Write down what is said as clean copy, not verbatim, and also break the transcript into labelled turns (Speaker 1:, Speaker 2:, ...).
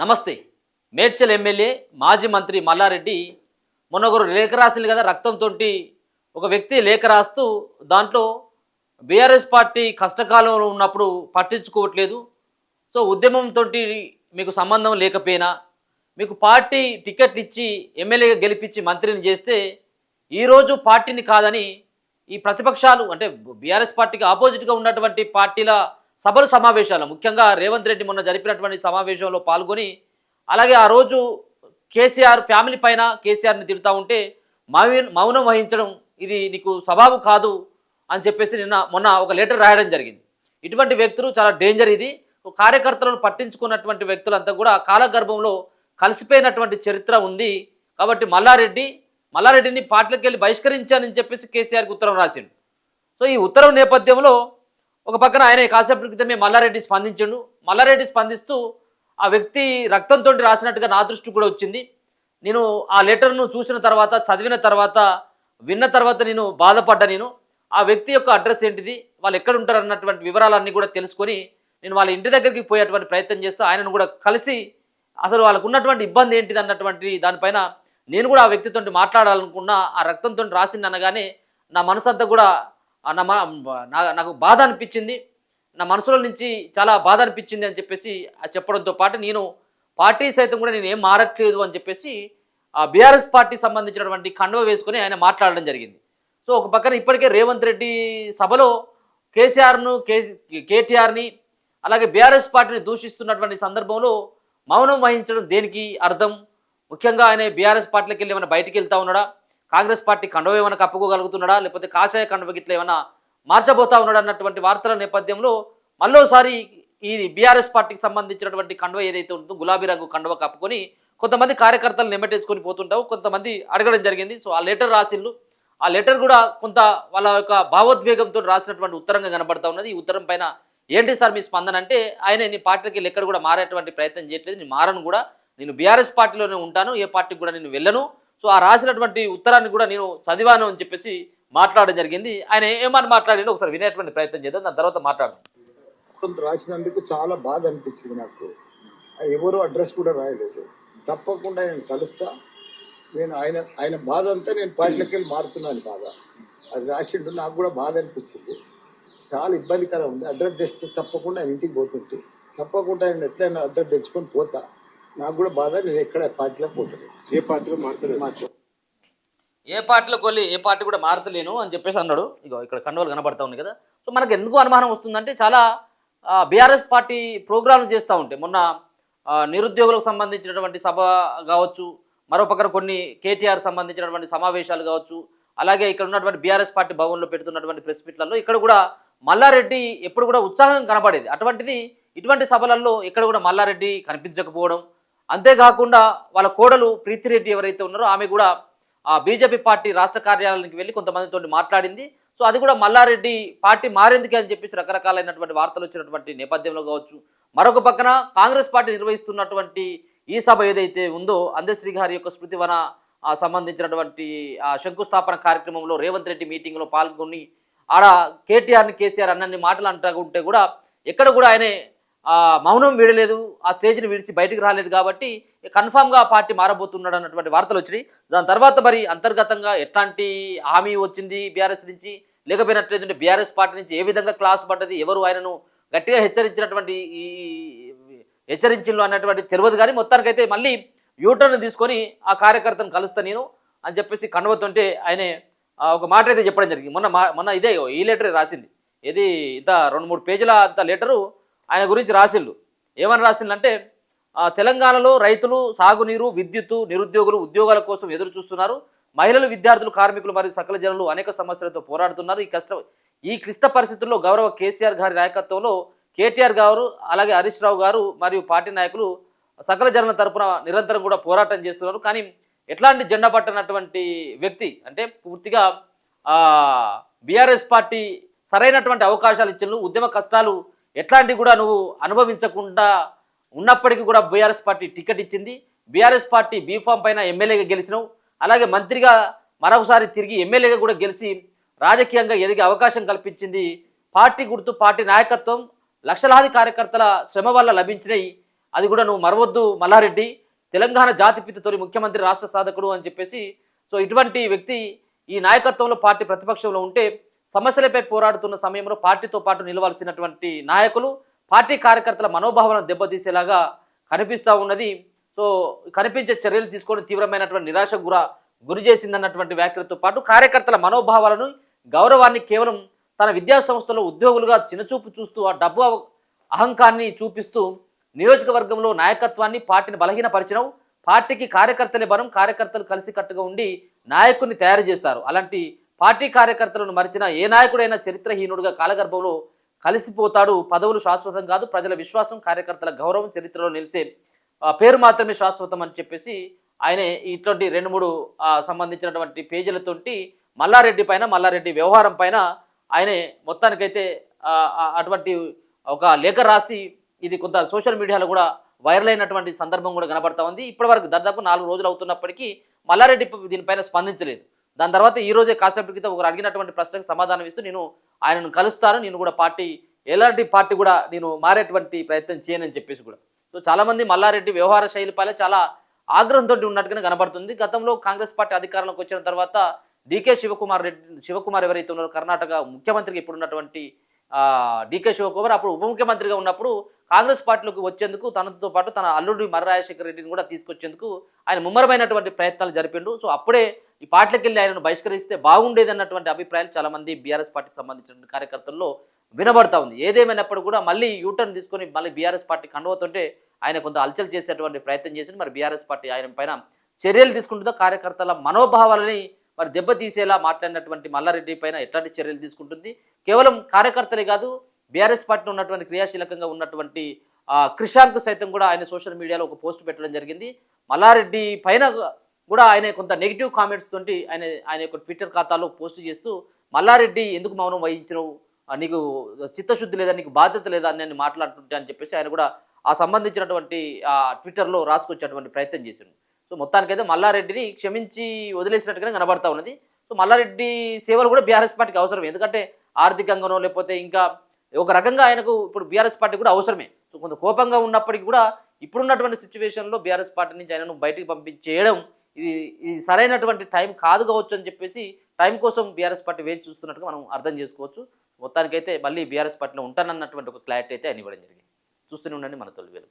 Speaker 1: నమస్తే. మేడ్చల్ ఎమ్మెల్యే మాజీ మంత్రి మల్లారెడ్డి మొన్న ఒకరు లేఖ రాసింది కదా, రక్తంతో ఒక వ్యక్తి లేఖ రాస్తూ దాంట్లో బీఆర్ఎస్ పార్టీ కష్టకాలంలో ఉన్నప్పుడు పట్టించుకోవట్లేదు. సో ఉద్యమంతో మీకు సంబంధం లేకపోయినా మీకు పార్టీ టికెట్ ఇచ్చి ఎమ్మెల్యేగా గెలిపించి మంత్రిని చేస్తే ఈరోజు పార్టీని కాదని ఈ ప్రతిపక్షాలు అంటే బీఆర్ఎస్ పార్టీకి ఆపోజిట్గా ఉన్నటువంటి పార్టీల సభలు సమావేశాలు, ముఖ్యంగా రేవంత్ రెడ్డి మొన్న జరిపినటువంటి సమావేశంలో పాల్గొని అలాగే ఆ రోజు కేసీఆర్ ఫ్యామిలీ పైన కేసీఆర్ని తిడుతూ ఉంటే మౌనం వహించడం ఇది నీకు సబబు కాదు అని చెప్పేసి మొన్న ఒక లెటర్ రాయడం జరిగింది. ఇటువంటి వ్యక్తులు చాలా డేంజర్. ఇది కార్యకర్తలను పట్టించుకున్నటువంటి వ్యక్తులంతా కూడా కాలగర్భంలో కలిసిపోయినటువంటి చరిత్ర ఉంది. కాబట్టి మల్లారెడ్డిని పార్టీలకు వెళ్ళి బహిష్కరించానని చెప్పేసి కేసీఆర్కి ఉత్తరం రాసిండు. సో ఈ ఉత్తరం నేపథ్యంలో ఒక పక్కన ఆయన కాసేపటి క్రితమే మల్లారెడ్డి స్పందిస్తూ ఆ వ్యక్తి రక్తంతో రాసినట్టుగా నా దృష్టి కూడా వచ్చింది. నేను ఆ లెటర్ను చూసిన తర్వాత, చదివిన తర్వాత, విన్న తర్వాత నేను బాధపడ్డా. ఆ వ్యక్తి యొక్క అడ్రస్ ఏంటిది, వాళ్ళు ఎక్కడ ఉంటారు అన్నటువంటి వివరాలన్నీ కూడా తెలుసుకొని నేను వాళ్ళ ఇంటి దగ్గరికి పోయేటువంటి ప్రయత్నం చేస్తూ ఆయనను కూడా కలిసి అసలు వాళ్ళకు ఉన్నటువంటి ఇబ్బంది ఏంటిది అన్నటువంటి దానిపైన నేను కూడా ఆ వ్యక్తితో మాట్లాడాలనుకున్నా. ఆ రక్తంతో రాసింది అనగానే నా మనసంతా కూడా నాకు బాధ అనిపించింది. నా మనసులో నుంచి చాలా బాధ అనిపించింది అని చెప్పేసి చెప్పడంతో పాటు నేను పార్టీ సైతం కూడా నేను ఏం మారట్లేదు అని చెప్పేసి ఆ బీఆర్ఎస్ పార్టీ సంబంధించినటువంటి కండువ వేసుకొని ఆయన మాట్లాడడం జరిగింది. సో ఒక పక్కన ఇప్పటికే రేవంత్ రెడ్డి సభలో కేటీఆర్ని అలాగే బీఆర్ఎస్ పార్టీని దూషిస్తున్నటువంటి సందర్భంలో మౌనం వహించడం దేనికి అర్థం? ముఖ్యంగా ఆయన బీఆర్ఎస్ పార్టీలకు వెళ్ళి ఏమైనా బయటికి వెళ్తా ఉన్నాడా, కాంగ్రెస్ పార్టీ కండువ ఏమైనా కప్పుకోగలుగుతున్నాడా, లేకపోతే కాషాయ కండువ గిట్ల ఏమైనా మార్చబోతా ఉన్నాడు అన్నటువంటి వార్తల నేపథ్యంలో మళ్ళోసారి ఈ బీఆర్ఎస్ పార్టీకి సంబంధించినటువంటి కండువ ఏదైతే ఉంటుందో గులాబీ రంగు కండువ కప్పుకొని కొంతమంది కార్యకర్తలు నెమ్మటేసుకొని పోతుంటావు, కొంతమంది అడగడం జరిగింది. సో ఆ లెటర్ రాసిళ్ళు, ఆ లెటర్ కూడా కొంత వాళ్ళ యొక్క భావోద్వేగంతో రాసినటువంటి ఉత్తరంగా కనబడతా ఉన్నది. ఈ ఉత్తరం పైన ఏంటి సార్ మీ స్పందన అంటే, ఆయన నీ పార్టీకి వెళ్ళి ఎక్కడ కూడా మారేటువంటి ప్రయత్నం చేయట్లేదు, నేను మారను కూడా, నేను బీఆర్ఎస్ పార్టీలోనే ఉంటాను, ఏ పార్టీకి కూడా నేను వెళ్ళను. సో ఆ రాసినటువంటి ఉత్తరాన్ని కూడా నేను చదివాను అని చెప్పేసి మాట్లాడడం జరిగింది. ఆయన ఏమని మాట్లాడిందో ఒకసారి వినేటువంటి ప్రయత్నం చేద్దాం, దాని తర్వాత మాట్లాడదాం.
Speaker 2: రాసినందుకు చాలా బాధ అనిపిస్తుంది నాకు. ఎవరు అడ్రస్ కూడా రాయలేదు. తప్పకుండా నేను కలుస్తా. నేను ఆయన బాధ అంతా నేను పార్టీలోకి వెళ్ళి మారుతున్నాను బాధ. అది రాసిండు, నాకు కూడా బాధ అనిపించింది. చాలా ఇబ్బందికరం ఉంది. అడ్రస్ తెస్తే తప్పకుండా ఆయన ఇంటికి పోతుంటే తప్పకుండా ఆయన ఎట్లయినా అడ్రస్ తెచ్చుకొని పోతా. నాకు కూడా బాధ. నేను ఎక్కడ పార్టీలోకి పోతాను, ఏ పార్టీలో
Speaker 1: ఏ పార్టీలోకి వెళ్ళి ఏ పార్టీ కూడా మారతలేను అని చెప్పేసి అన్నాడు. ఇగో ఇక్కడ కండువలు కనబడతా ఉంది కదా. సో మనకు ఎందుకు అనుమానం వస్తుందంటే, చాలా బీఆర్ఎస్ పార్టీ ప్రోగ్రాంలు చేస్తూ ఉంటాయి. మొన్న నిరుద్యోగులకు సంబంధించినటువంటి సభ కావచ్చు, మరో పక్కన కొన్ని కేటీఆర్ సంబంధించినటువంటి సమావేశాలు కావచ్చు, అలాగే ఇక్కడ ఉన్నటువంటి బీఆర్ఎస్ పార్టీ భవన్లో పెడుతున్నటువంటి ప్రెస్ మీట్లలో ఇక్కడ కూడా మల్లారెడ్డి ఎప్పుడు కూడా ఉత్సాహం కనబడేది. అటువంటిది ఇటువంటి సభలలో ఇక్కడ కూడా మల్లారెడ్డి కనిపించకపోవడం, అంతేకాకుండా వాళ్ళ కోడలు ప్రీతిరెడ్డి ఎవరైతే ఉన్నారో ఆమె కూడా బీజేపీ పార్టీ రాష్ట్ర కార్యాలయానికి వెళ్ళి కొంతమందితో మాట్లాడింది. సో అది కూడా మల్లారెడ్డి పార్టీ మారేందుకే అని చెప్పేసి రకరకాలైనటువంటి వార్తలు వచ్చినటువంటి నేపథ్యంలో కావచ్చు. మరొక పక్కన కాంగ్రెస్ పార్టీ నిర్వహిస్తున్నటువంటి ఈ సభ ఏదైతే ఉందో, అందశ్రీ గారి యొక్క స్మృతివన సంబంధించినటువంటి శంకుస్థాపన కార్యక్రమంలో రేవంత్ రెడ్డి మీటింగ్లో పాల్గొని ఆడ కేసీఆర్ అన్నన్ని మాటలు అంటుంటే కూడా ఎక్కడ కూడా ఆయనే మౌనం వీడలేదు, ఆ స్టేజ్ని విడిచి బయటకు రాలేదు. కాబట్టి కన్ఫామ్గా పార్టీ మారబోతున్నాడు అన్నటువంటి వార్తలు వచ్చినాయి. దాని తర్వాత మరి అంతర్గతంగా ఎట్లాంటి హామీ వచ్చింది బీఆర్ఎస్ నుంచి, లేకపోయినట్లేదంటే బీఆర్ఎస్ పార్టీ నుంచి ఏ విధంగా క్లాస్ పడ్డది, ఎవరు ఆయనను గట్టిగా హెచ్చరించిండ్రు అన్నటువంటి తెలియదు. కానీ మొత్తానికైతే మళ్ళీ యూటర్న్ తీసుకొని ఆ కార్యకర్తను కలుస్తా నేను అని చెప్పేసి కండువతుంటే ఆయనే ఒక మాట అయితే చెప్పడం జరిగింది. మొన్న ఇదే ఈ లెటరే రాసింది. ఇది ఇంత 2-3 పేజీల అంత లెటరు ఆయన గురించి రాసిళ్ళు. ఏమని రాసిందంటే, తెలంగాణలో రైతులు సాగునీరు, విద్యుత్తు, నిరుద్యోగులు ఉద్యోగాల కోసం ఎదురు చూస్తున్నారు. మహిళలు, విద్యార్థులు, కార్మికులు మరియు సకల జనులు అనేక సమస్యలతో పోరాడుతున్నారు. ఈ క్లిష్ట పరిస్థితుల్లో గౌరవ కేసీఆర్ గారి నాయకత్వంలో కేటీఆర్ గారు అలాగే హరీష్ రావు గారు మరియు పార్టీ నాయకులు సకల జనుల తరపున నిరంతరం కూడా పోరాటం చేస్తున్నారు. కానీ ఎట్లాంటి జెండా పట్టనటువంటి వ్యక్తి అంటే పూర్తిగా బీఆర్ఎస్ పార్టీ సరైనటువంటి అవకాశాలు ఇచ్చిన ఉద్యమ కష్టాలు ఎట్లాంటివి కూడా నువ్వు అనుభవించకుండా ఉన్నప్పటికీ కూడా బీఆర్ఎస్ పార్టీ టికెట్ ఇచ్చింది. బీఆర్ఎస్ పార్టీ బీఫామ్ పైన ఎమ్మెల్యేగా గెలిచినావు, అలాగే మంత్రిగా మరొకసారి తిరిగి ఎమ్మెల్యేగా కూడా గెలిచి రాజకీయంగా ఎదిగే అవకాశం కల్పించింది పార్టీ గుర్తు, పార్టీ నాయకత్వం, లక్షలాది కార్యకర్తల శ్రమ వల్ల లభించినాయి. అది కూడా నువ్వు మరవద్దు మల్లారెడ్డి, తెలంగాణ జాతిపిత తొలి ముఖ్యమంత్రి రాష్ట్ర సాధకుడు అని చెప్పేసి. సో ఇటువంటి వ్యక్తి ఈ నాయకత్వంలో పార్టీ ప్రతిపక్షంలో ఉంటే సమస్యలపై పోరాడుతున్న సమయంలో పార్టీతో పాటు నిలవాల్సినటువంటి నాయకులు పార్టీ కార్యకర్తల మనోభావాలను దెబ్బతీసేలాగా కనిపిస్తూ ఉన్నది. సో కనిపించే చర్యలు తీసుకొని తీవ్రమైనటువంటి నిరాశకు గురి చేసిందన్నటువంటి వ్యాఖ్యలతో పాటు కార్యకర్తల మనోభావాలను గౌరవాన్ని కేవలం తన విద్యా సంస్థలో ఉద్యోగులుగా చిన్నచూపు చూస్తూ ఆ డబ్బు అహంకారాన్ని చూపిస్తూ నియోజకవర్గంలో నాయకత్వాన్ని పార్టీని బలహీనపరిచడం, పార్టీకి కార్యకర్తలే బలం, కార్యకర్తలు కలిసికట్టుగా ఉండి నాయకుడిని తయారు చేస్తారు. అలాంటి పార్టీ కార్యకర్తలను మరిచిన ఏ నాయకుడైనా చరిత్రహీనుడుగా కాలగర్భంలో కలిసిపోతాడు. పదవులు శాశ్వతం కాదు, ప్రజల విశ్వాసం, కార్యకర్తల గౌరవం చరిత్రలో నిలిచే పేరు మాత్రమే శాశ్వతం అని చెప్పేసి ఆయన ఇటువంటి 2-3 సంబంధించినటువంటి పేజీలతోటి మల్లారెడ్డి పైన, మల్లారెడ్డి వ్యవహారం పైన ఆయనే మొత్తానికైతే అటువంటి ఒక లేఖ రాసి ఇది కొంత సోషల్ మీడియాలో కూడా వైరల్ అయినటువంటి సందర్భం కూడా కనబడతా ఉంది. ఇప్పటివరకు దాదాపు 4 రోజులు అవుతున్నప్పటికీ మల్లారెడ్డి దీనిపైన స్పందించలేదు. దాని తర్వాత ఈ రోజే కాసేపటి క్రితం ఒకరు అడిగినటువంటి ప్రశ్నకు సమాధానం ఇస్తూ నేను ఆయనను కలుస్తాను, నేను కూడా ఎలాంటి పార్టీ కూడా నేను మారేటువంటి ప్రయత్నం చేయనని చెప్పేసి కూడా. సో చాలామంది మల్లారెడ్డి వ్యవహార శైలిపైన చాలా ఆగ్రహంతో ఉన్నట్టుగానే కనబడుతుంది. గతంలో కాంగ్రెస్ పార్టీ అధికారంలోకి వచ్చిన తర్వాత డీకే శివకుమార్ ఎవరైతే ఉన్నారో కర్ణాటక ముఖ్యమంత్రికి ఇప్పుడు ఉన్నటువంటి డీకే శివకుమార్ అప్పుడు ఉప ముఖ్యమంత్రిగా ఉన్నప్పుడు కాంగ్రెస్ పార్టీలోకి వచ్చేందుకు తనతో పాటు తన అల్లుడి మర్రి రాజశేఖర రెడ్డిని కూడా తీసుకొచ్చేందుకు ఆయన ముమ్మరమైనటువంటి ప్రయత్నాలు జరిపిండు. సో అప్పుడే ఈ పార్టీలకు వెళ్ళి ఆయనను బహిష్కరిస్తే బాగుండేది అన్నటువంటి అభిప్రాయాలు చాలామంది బీఆర్ఎస్ పార్టీకి సంబంధించిన కార్యకర్తల్లో వినబడతా ఉంది. ఏదేమైనప్పుడు కూడా మళ్ళీ యూటర్న్ తీసుకొని మళ్ళీ బీఆర్ఎస్ పార్టీ కండువతుంటే ఆయన కొంత అలచల్ చేసేటువంటి ప్రయత్నం చేసి మరి బీఆర్ఎస్ పార్టీ ఆయన పైన చర్యలు తీసుకుంటుందో, కార్యకర్తల మనోభావాలని మరి దెబ్బతీసేలా మాట్లాడినటువంటి మల్లారెడ్డి పైన ఎట్లాంటి చర్యలు తీసుకుంటుంది, కేవలం కార్యకర్తలే కాదు బీఆర్ఎస్ పార్టీలో ఉన్నటువంటి క్రియాశీలకంగా ఉన్నటువంటి క్రిషాంక్ సైతం కూడా ఆయన సోషల్ మీడియాలో ఒక పోస్ట్ పెట్టడం జరిగింది. మల్లారెడ్డి పైన కూడా ఆయన కొంత నెగిటివ్ కామెంట్స్ తోటి ఆయన యొక్క ట్విట్టర్ ఖాతాలో పోస్ట్ చేస్తూ మల్లారెడ్డి ఎందుకు మౌనం వహించవు, నీకు చిత్తశుద్ధి లేదా, నీకు బాధ్యత లేదా అని నేను మాట్లాడుతుంటే అని చెప్పేసి ఆయన కూడా ఆ సంబంధించినటువంటి ట్విట్టర్లో రాసుకొచ్చేటువంటి ప్రయత్నం చేశాను. సో మొత్తానికైతే మల్లారెడ్డిని క్షమించి వదిలేసినట్టుగానే కనబడతా ఉన్నది. సో మల్లారెడ్డి సేవలు కూడా బీఆర్ఎస్ పార్టీకి అవసరం, ఎందుకంటే ఆర్థికంగానో లేకపోతే ఇంకా ఒక రకంగా ఆయనకు ఇప్పుడు బీఆర్ఎస్ పార్టీ కూడా అవసరమే. సో కొంత కోపంగా ఉన్నప్పటికీ కూడా ఇప్పుడున్నటువంటి సిచ్యువేషన్లో బీఆర్ఎస్ పార్టీ నుంచి ఆయనను బయటికి పంపించేయడం ఇది సరైనటువంటి టైం కాదు కావచ్చు అని చెప్పేసి టైం కోసం బీఆర్ఎస్ పార్టీ వేచి చూస్తున్నట్టుగా మనం అర్థం చేసుకోవచ్చు. మొత్తానికైతే మళ్ళీ బీఆర్ఎస్ పార్టీలో ఉంటానన్నటువంటి ఒక క్లారిటీ అయితే ఆయన ఇవ్వడం జరిగింది. చూస్తూనే ఉండండి మన తొలి వెలుగు.